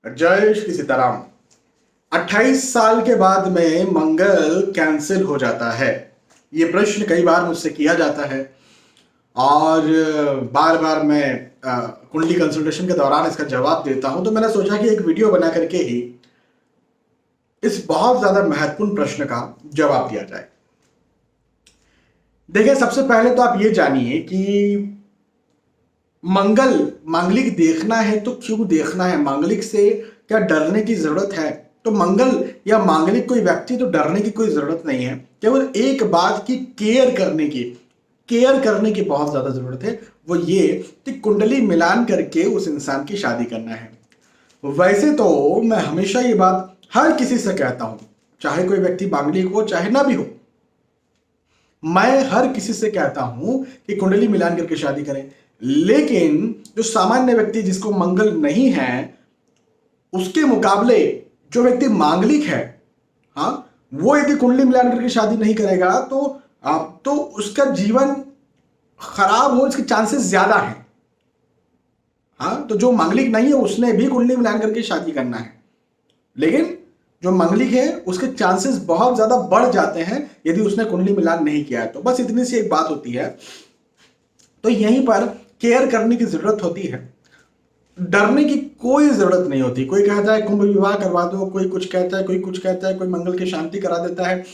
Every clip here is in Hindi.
जय श्री सीताराम। 28 साल के बाद में मंगल कैंसिल हो जाता है। ये प्रश्न कई बार मुझसे किया जाता है और बार बार मैं कुंडली कंसल्टेशन के दौरान इसका जवाब देता हूं। तो मैंने सोचा कि एक वीडियो बना करके ही इस बहुत ज्यादा महत्वपूर्ण प्रश्न का जवाब दिया जाए। देखिए, सबसे पहले तो आप ये जानिए कि मांगलिक देखना है तो क्यों देखना है, मांगलिक से क्या डरने की जरूरत है? तो मंगल या मांगलिक कोई व्यक्ति तो डरने की कोई जरूरत नहीं है, केवल एक बात की केयर करने की बहुत ज्यादा जरूरत है। वो ये कि कुंडली मिलान करके उस इंसान की शादी करना है। वैसे तो मैं हमेशा ये बात हर किसी से कहता हूं, चाहे कोई व्यक्ति मांगलिक हो चाहे ना भी हो, मैं हर किसी से कहता हूं कि कुंडली मिलान करके शादी करें। लेकिन जो सामान्य व्यक्ति जिसको मंगल नहीं है, उसके मुकाबले जो व्यक्ति मांगलिक है, हाँ, वो यदि कुंडली मिलान करके शादी नहीं करेगा तो उसका जीवन खराब हो इसके चांसेस ज्यादा हैं। हाँ, तो जो मांगलिक नहीं है उसने भी कुंडली मिलान करके शादी करना है, लेकिन जो मांगलिक है उसके चांसेस बहुत ज्यादा बढ़ जाते हैं यदि उसने कुंडली मिलान नहीं किया है। तो बस इतनी सी एक बात होती है। तो यहीं पर केयर करने की जरूरत होती है, डरने की कोई जरूरत नहीं होती। कोई कहता है कुंभ विवाह करवा दो, कोई कुछ कहता है, कोई कुछ कहता है, कोई मंगल की शांति करा देता है।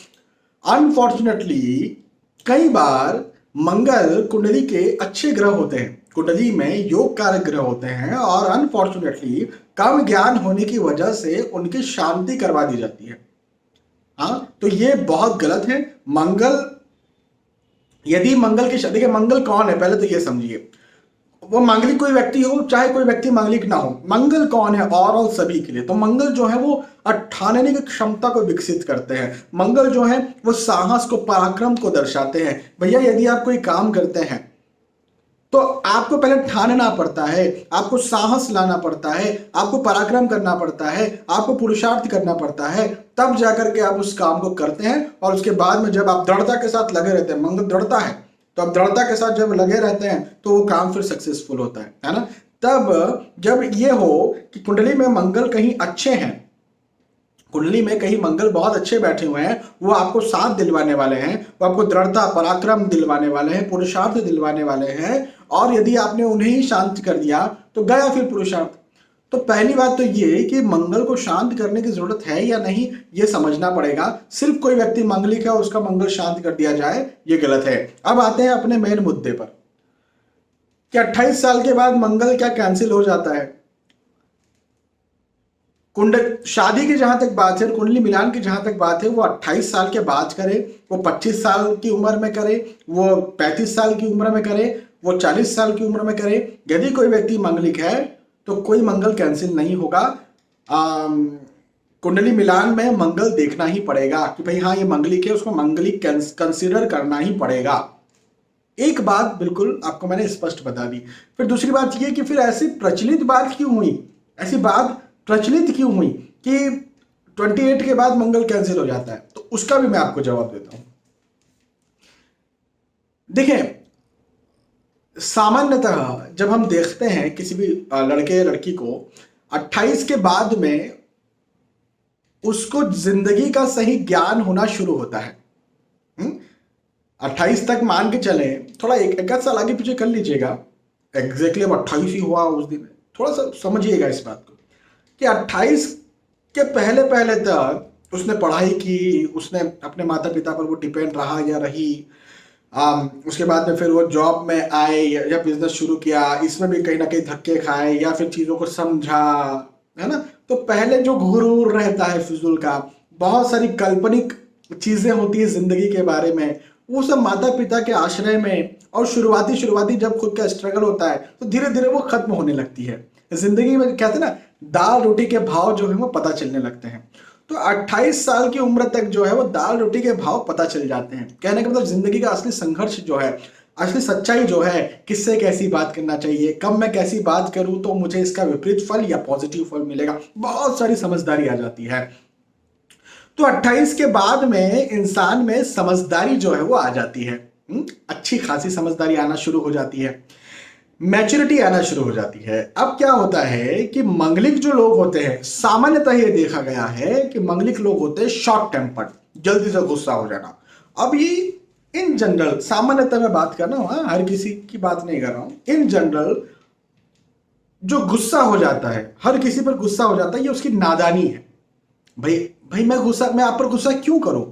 अनफॉर्चुनेटली कई बार मंगल कुंडली के अच्छे ग्रह होते हैं, कुंडली में योग कारक ग्रह होते हैं, और अनफॉर्चुनेटली कम ज्ञान होने की वजह से उनकी शांति करवा दी जाती है। हाँ, तो ये बहुत गलत है। यदि मंगल की शादी, देखिए मंगल कौन है पहले तो ये समझिए। वो मांगलिक कोई व्यक्ति हो चाहे कोई व्यक्ति मांगलिक ना हो, मंगल कौन है ओवरऑल सभी के लिए? तो मंगल जो है वो ठानने की क्षमता को विकसित करते हैं। मंगल जो है वो साहस को, पराक्रम को दर्शाते हैं। भैया, यदि आप कोई काम करते हैं तो आपको पहले ठानना पड़ता है, आपको साहस लाना पड़ता है, आपको पराक्रम करना पड़ता है, आपको पुरुषार्थ करना पड़ता है, तब जाकर के आप उस काम को करते हैं। और उसके बाद में जब आप दृढ़ता के साथ लगे रहते हैं, मंगल दृढ़ता है, तो आप दृढ़ता के साथ जब लगे रहते हैं तो वो काम फिर सक्सेसफुल होता है ना। तब जब ये हो कि कुंडली में मंगल कहीं अच्छे हैं, कुंडली में कहीं मंगल बहुत अच्छे बैठे हुए हैं, वो आपको साथ दिलवाने वाले हैं, वो आपको दृढ़ता, पराक्रम दिलवाने वाले हैं, पुरुषार्थ दिलवाने वाले हैं। और यदि आपने उन्हें ही शांत कर दिया तो गया फिर पुरुषार्थ। तो पहली बात तो ये कि मंगल को शांत करने की जरूरत है या नहीं, ये समझना पड़ेगा। सिर्फ कोई व्यक्ति मांगलिक है उसका मंगल शांत कर दिया जाए, ये गलत है। अब आते हैं अपने मेन मुद्दे पर कि 28 साल के बाद मंगल क्या कैंसिल हो जाता है? शादी की जहां तक बात है, कुंडली मिलान की जहां तक बात है, वो 28 साल के बाद करे, वो 25 साल की उम्र में करे, वो 35 साल की उम्र में करे, वो 40 साल की उम्र में करे, यदि कोई व्यक्ति मांगलिक है तो कोई मंगल कैंसिल नहीं होगा। कुंडली मिलान में मंगल देखना ही पड़ेगा कि भाई हाँ, ये मंगलिक है, उसको मंगलिक कंसिडर करना ही पड़ेगा। एक बात बिल्कुल आपको मैंने स्पष्ट बता दी। फिर दूसरी बात ये कि फिर ऐसी प्रचलित बात क्यों हुई, ऐसी बात प्रचलित क्यों हुई कि 28 के बाद मंगल कैंसिल हो जाता है? तो उसका भी मैं आपको जवाब देता हूं। देखिए, सामान्यतः जब हम देखते हैं किसी भी लड़के या लड़की को 28 के बाद में, उसको जिंदगी का सही ज्ञान होना शुरू होता है। 28 तक मान के चले, थोड़ा एक आध साल आगे पीछे कर लीजिएगा, एग्जैक्टली अब 28 ही हुआ उस दिन, थोड़ा सा समझिएगा इस बात को कि 28 के पहले पहले तक उसने पढ़ाई की, उसने अपने माता पिता पर वो डिपेंड रहा या रही। उसके बाद में फिर वो जॉब में आए या बिजनेस शुरू किया, इसमें भी कहीं ना कहीं धक्के खाए या फिर चीज़ों को समझा, है ना। तो पहले जो घुरूर रहता है फिजूल का, बहुत सारी काल्पनिक चीज़ें होती है ज़िंदगी के बारे में, वो सब माता पिता के आश्रय में, और शुरुआती जब खुद का स्ट्रगल होता है तो धीरे धीरे वो खत्म होने लगती है। जिंदगी में कहते हैं ना, दाल रोटी के भाव जो है वो पता चलने लगते हैं। तो 28 साल की उम्र तक जो है वो दाल रोटी के भाव पता चल जाते हैं। कहने का मतलब जिंदगी का असली संघर्ष जो है, असली सच्चाई जो है, किससे कैसी बात करना चाहिए, कब मैं कैसी बात करूं तो मुझे इसका विपरीत फल या पॉजिटिव फल मिलेगा, बहुत सारी समझदारी आ जाती है। तो 28 के बाद में इंसान में समझदारी जो है वो आ जाती है, अच्छी खासी समझदारी आना शुरू हो जाती है। मैच्योरिटी आना शुरू हो जाती है। अब क्या होता है कि मंगलिक जो लोग होते हैं, सामान्यतः ये देखा गया है कि मंगलिक लोग होते हैं शॉर्ट टेम्पर्ड, जल्दी से गुस्सा हो जाना। अब ये इन जनरल, सामान्यतः मैं बात कर रहा हूं, हर किसी की बात नहीं कर रहा हूं, इन जनरल जो गुस्सा हो जाता है, हर किसी पर गुस्सा हो जाता है, ये उसकी नादानी है। भाई भाई मैं आप पर गुस्सा क्यों करूं?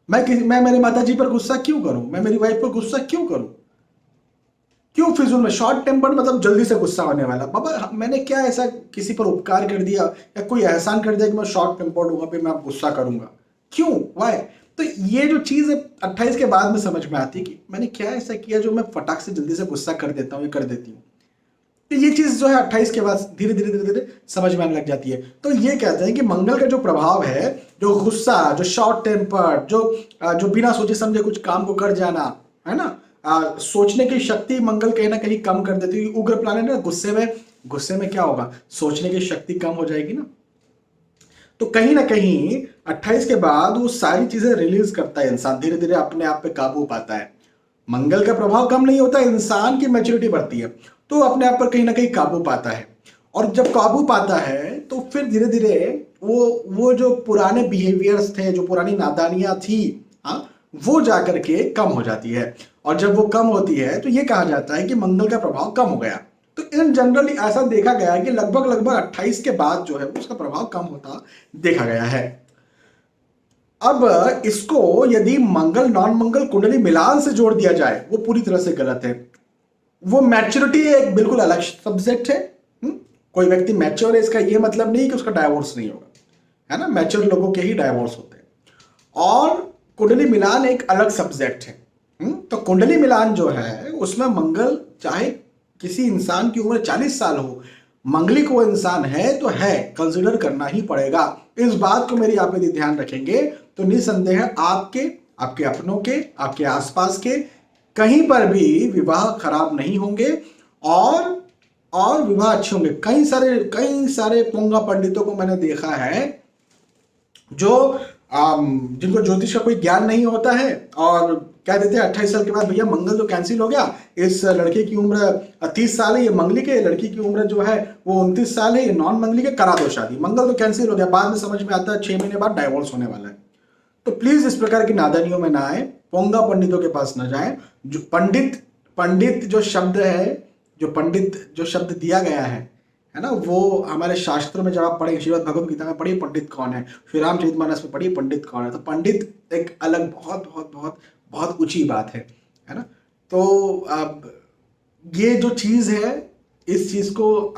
मैं मेरे माता जी पर गुस्सा क्यों करूं? मैं मेरी वाइफ पर गुस्सा क्यों करूं? क्यों फिजूल में? शॉर्ट टेम्पर्ड मतलब जल्दी से गुस्सा होने वाला। बाबा मैंने क्या ऐसा किसी पर उपकार कर दिया या कोई एहसान कर दिया कि मैं शॉर्ट टेम्पर्ड हुआ पे मैं अब गुस्सा करूंगा? क्यों? वाई? तो ये जो चीज़ है 28 के बाद में समझ में आती है कि मैंने क्या ऐसा किया जो मैं फटाक से जल्दी से गुस्सा कर देता हूँ या कर देती हूँ। तो ये चीज़ जो है 28 के बाद धीरे धीरे धीरे धीरे समझ में आने लग जाती है। तो ये कहते हैं कि मंगल का जो प्रभाव है, जो गुस्सा, जो शॉर्ट टेम्पर्ड, जो बिना सोचे समझे कुछ काम को कर जाना, है ना, सोचने की शक्ति मंगल कहीं ना कहीं कम कर देती है। उग्र प्लानेट है, गुस्से में क्या होगा? सोचने की शक्ति कम हो जाएगी ना। तो कहीं ना कहीं 28 के बाद वो सारी चीजें रिलीज करता है इंसान, धीरे धीरे अपने आप पे काबू पाता है। मंगल का प्रभाव कम नहीं होता, इंसान की मैच्योरिटी बढ़ती है तो अपने आप पर कहीं ना कहीं काबू पाता है। और जब काबू पाता है तो फिर धीरे धीरे वो जो पुराने बिहेवियर्स थे, जो पुरानी नादानियां थी, हाँ, वो जाकर के कम हो जाती है। और जब वो कम होती है तो ये कहा जाता है कि मंगल का प्रभाव कम हो गया। तो इन जनरली ऐसा देखा गया है कि लगभग 28 के बाद जो है उसका प्रभाव कम होता देखा गया है। अब इसको यदि मंगल नॉन मंगल कुंडली मिलान से जोड़ दिया जाए, वो पूरी तरह से गलत है। वो मैच्योरिटी एक बिल्कुल अलग सब्जेक्ट है। कोई व्यक्ति मैच्योर है इसका ये मतलब नहीं कि उसका डाइवोर्स नहीं होगा, है ना। मैच्योर लोगों के ही डाइवोर्स होते हैं। और कुंडली मिलान एक अलग सब्जेक्ट है। तो कुंडली मिलान जो है उसमें मंगल, चाहे किसी इंसान की उम्र 40 साल हो, मंगलिक वो इंसान है तो है, कंसिडर करना ही पड़ेगा। इस बात को मेरी आप यदि ध्यान रखेंगे तो निसंदेह आपके अपनों के, आपके आसपास के कहीं पर भी विवाह खराब नहीं होंगे और विवाह अच्छे होंगे। कई सारे पोंगा पंडितों को मैंने देखा है जो जिनको ज्योतिष का कोई ज्ञान नहीं होता है और कह देते हैं 28 साल के बाद भैया मंगल तो कैंसिल हो गया, इस लड़के की उम्र 30 साल है, ये मंगलिक है, लड़की की उम्र जो है वो 29 साल है, ये नॉन मंगलिक है, करा दो शादी, मंगल तो कैंसिल हो गया। बाद में समझ में आता है 6 महीने बाद डाइवोर्स होने वाला है। तो प्लीज इस प्रकार की नादानियों में ना आए, पोंगा पंडितों के पास न जाए। जो पंडित जो शब्द है, जो शब्द दिया गया है ना, वो हमारे शास्त्रों में जब आप पढ़ेंगे, श्रीमद् भगवद गीता में पढ़िए पंडित कौन है, श्री रामचरितमानस में पढ़िए पंडित कौन है। तो पंडित एक अलग बहुत बहुत बहुत बहुत ऊंची बात है ना। तो अब ये जो चीज है, इस चीज को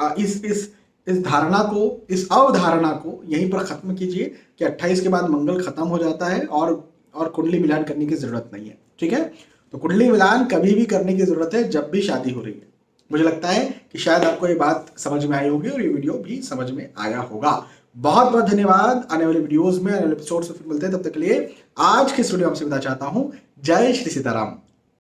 इस धारणा को, इस अवधारणा को यहीं पर खत्म कीजिए कि 28 के बाद मंगल खत्म हो जाता है और कुंडली मिलान करने की जरूरत नहीं है। ठीक है, तो कुंडली मिलान कभी भी करने की जरूरत है जब भी शादी हो रही है। मुझे लगता है कि शायद आपको ये बात समझ में आई होगी और ये वीडियो भी समझ में आया होगा। बहुत बहुत धन्यवाद। आने वाले वीडियोस में, आने वाले एपिसोड्स में फिर मिलते हैं। तब तक के लिए आज के इस वीडियो में आपसे विदा चाहता हूं। जय श्री सीताराम।